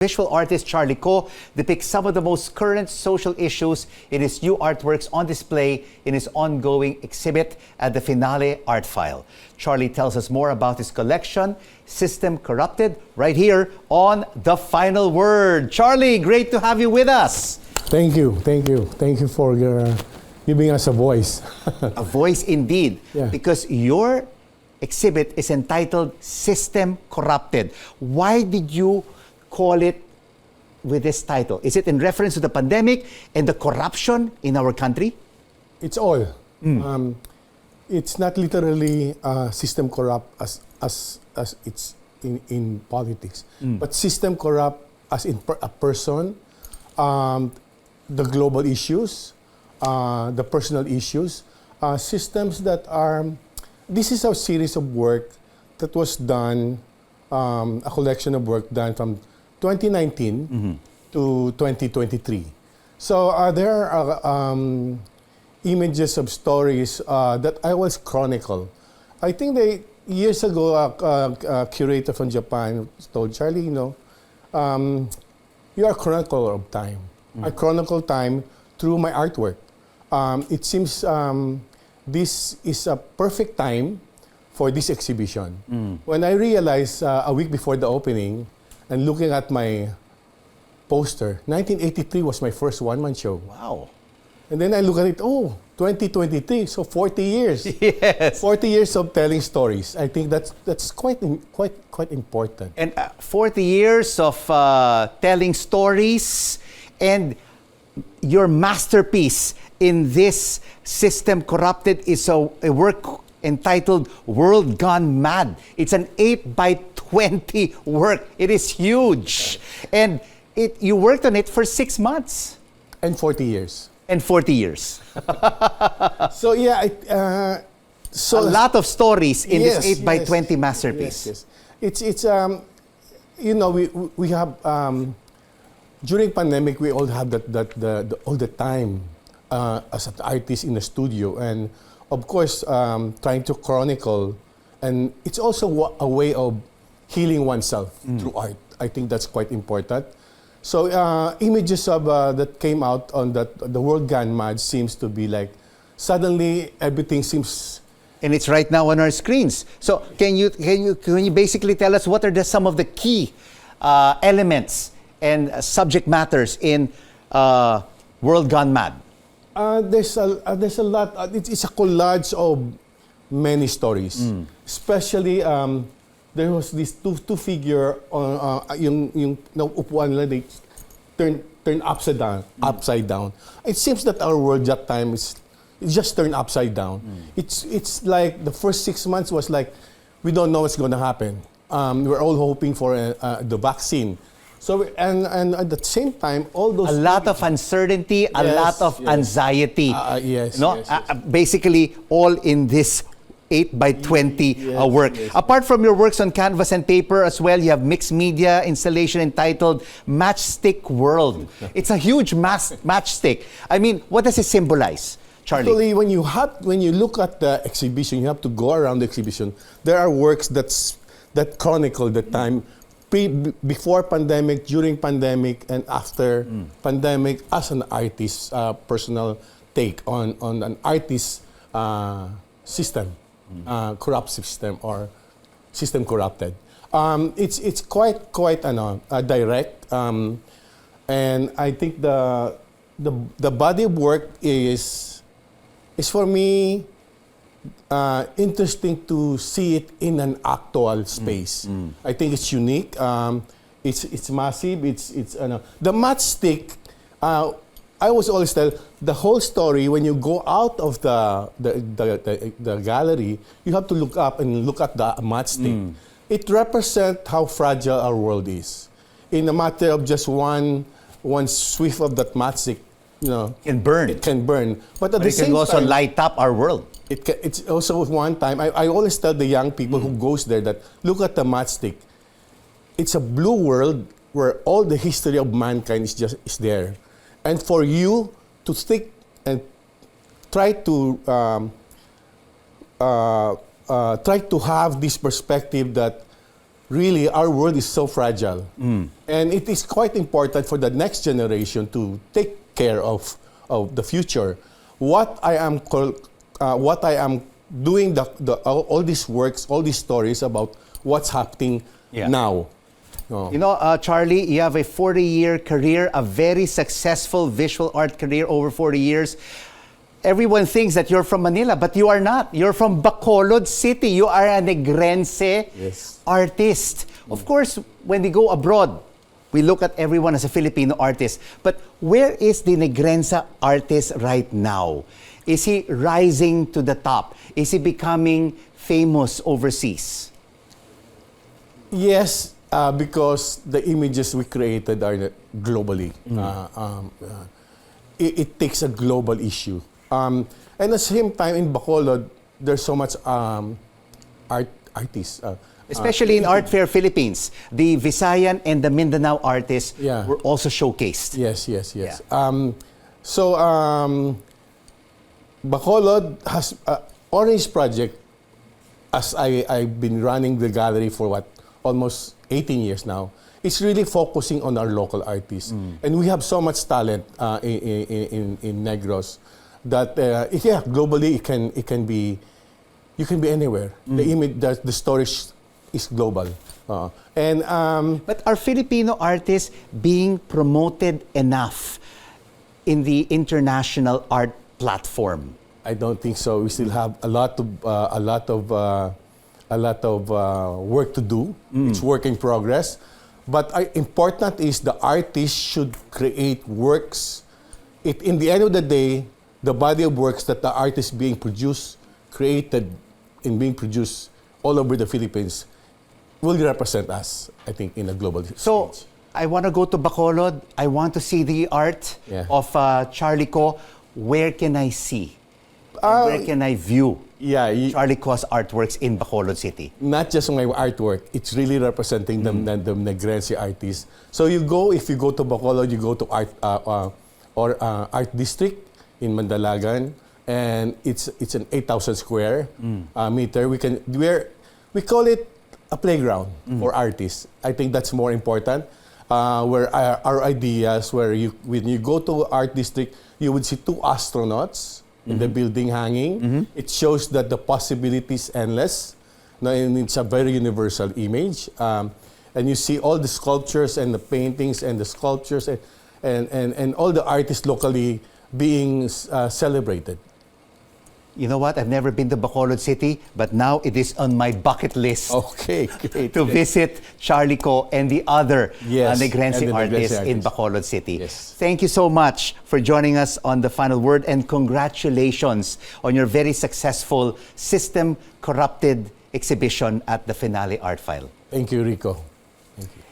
Visual artist Charlie Ko depicts some of the most current social issues in his new artworks on display in his ongoing exhibit at the Finale Art File. Charlie tells us more about his collection, System Corrupted, right here on The Final Word. Charlie, great to have you with us. Thank you. Thank you for giving us a voice. A voice indeed, Yeah. because your exhibit is entitled System Corrupted. Why did you call it with this title? Is it in reference to the pandemic and the corruption in our country? It's all. It's not literally system corrupt as it's in politics, but system corrupt as in a person, the global issues, the personal issues, systems that are. This is a series of work that was done, a collection of work done from 2019 to 2023. So there are images of stories that I was chronicle. I think years ago, a curator from Japan told Charlie, you are a chronicler of time. I chronicle time through my artwork. It seems this is a perfect time for this exhibition. When I realized a week before the opening, and looking at my poster, 1983 was my first one-man show. Wow. And then I look at it, 2023, so 40 years. Yes. 40 years of telling stories. I think that's quite important. And 40 years of telling stories, and your masterpiece in this System Corrupted is a work entitled World Gone Mad. It's an 8x20 work. It is huge. And you worked on it for 6 months. And 40 years. And 40 years. So yeah, A lot of stories in this 8x20 masterpiece. Yes. It's we have during pandemic we all have all the time as an artist in the studio, and of course trying to chronicle, and it's also a way of healing oneself through art. I think that's quite important. So images of that came out on the World Gone Mad seems to be like suddenly everything seems. And it's right now on our screens. So can you basically tell us what are some of the key elements and subject matters in World Gone Mad? There's a lot. It's a collage of many stories. Especially there was this two figure yung upuan nila, they turn upside down. It seems that our world that time is just turned upside down. It's like the first 6 months was like we don't know what's going to happen. We're all hoping for the vaccine. So and at the same time, all those a lot of uncertainty, a lot of anxiety. Yes. Basically, all in this 8x20 work. Apart from your works on canvas and paper as well, you have mixed media installation entitled Matchstick World. It's a huge matchstick. I mean, what does it symbolize, Charlie? Actually, when you look at the exhibition, you have to go around the exhibition. There are works that chronicle the time before pandemic, during pandemic, and after pandemic, as an artist's personal take on an artist's system, corrupt system or system corrupted. It's quite direct, and I think the body of work is for me interesting to see it in an actual space. I think it's unique. It's massive. It's the matchstick. I was always tell the whole story when you go out of the gallery, you have to look up and look at the matchstick. It represents how fragile our world is. In a matter of just one swift of that matchstick, Can burn. It can burn. But at the it same can also time, light up our world. It's also one time, I always tell the young people who goes there that look at the matchstick. It's a blue world where all the history of mankind is there. And for you to stick and try to have this perspective that really our world is so fragile. And it is quite important for the next generation to take care of the future. What I am doing all these works, all these stories about what's happening now. You know, Charlie, you have a 40-year career, a very successful visual art career over 40 years. Everyone thinks that you're from Manila, but you are not. You're from Bacolod City. You are a Negrense artist. Of course, when we go abroad, we look at everyone as a Filipino artist. But where is the Negrense artist right now? Is he rising to the top? Is he becoming famous overseas? Yes, because the images we created are globally. It takes a global issue. And at the same time, in Bacolod, there's so much artists. Especially in Art Fair Philippines, the Visayan and the Mindanao artists were also showcased. Yes. Bacolod has Orange Project, as I've been running the gallery for almost 18 years now. It's really focusing on our local artists. And we have so much talent in Negros that globally it can be, you can be anywhere. The image, the storage is global. But are Filipino artists being promoted enough in the international art platform? I don't think so. We still have a lot of work to do. It's work in progress. But important is the artist should create works. In the end of the day, the body of works that the artist being produced, created, and being produced all over the Philippines will represent us, I think, in a global stage. I want to go to Bacolod. I want to see the art of Charlie Co. Where can I see? Where can I view Charlie Co.'s artworks in Bacolod City? Not just my artwork. It's really representing the Negrense artists. So if you go to Bacolod, you go to Art District in Mandalagan, and it's an 8,000 square meter. We call it a playground for artists. I think that's more important. Where our ideas, when you go to Art District, you would see 2 astronauts in the building hanging. It shows that the possibility is endless. And it's a very universal image. And you see all the sculptures and the paintings and the sculptures and all the artists locally being celebrated. You know what? I've never been to Bacolod City, but now it is on my bucket list. Okay, great. To visit Charlie Co. and the other Negrense artists in artists. Bacolod City. Yes. Thank you so much for joining us on The Final Word, and congratulations on your very successful System Corrupted exhibition at the Finale Art File. Thank you, Rico. Thank you.